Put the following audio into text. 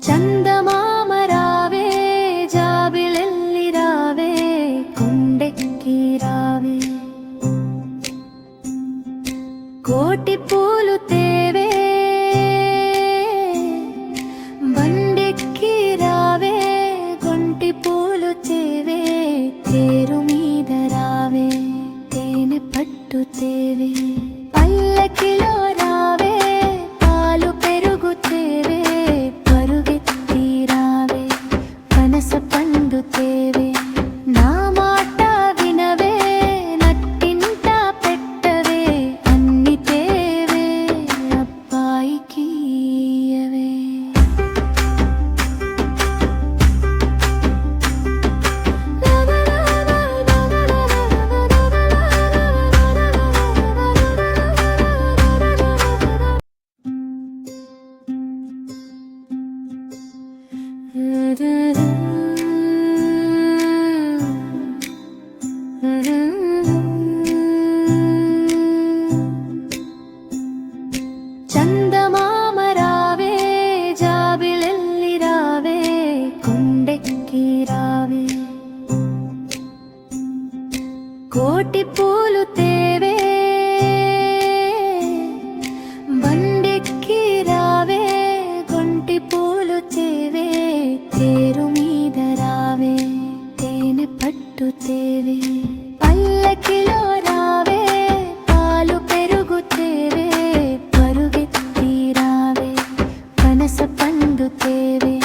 చందమామ రావే జాబిలెల్లి రావే కొండెక్కి రావే కోటి పూలు తేవే బండెక్కి రావే గొంటి పూలు తేవే తేరు మీద రావే తేనె పట్టు తేవే పల్లకిలో రావే పాలు పెరుగు తేవే పరుగెత్తి రావే పనస పండు తేవే నా మాట వినవే నట్టింట పెట్టవే అన్ని తేవే అబ్బాయికి ఇయ్యవే చందమామ రావే జాబిలెల్లి రావే కొండెక్కి రావే కోటి పూలు తేవే బండెక్కి రావే గొంటి పూలు తేవే తేరు మీద రావే తేనె పట్టు తేవే పల్లకిలో రావే పాలు పెరుగు తేవే పరుగెత్తి రావే పనస పండు తేవే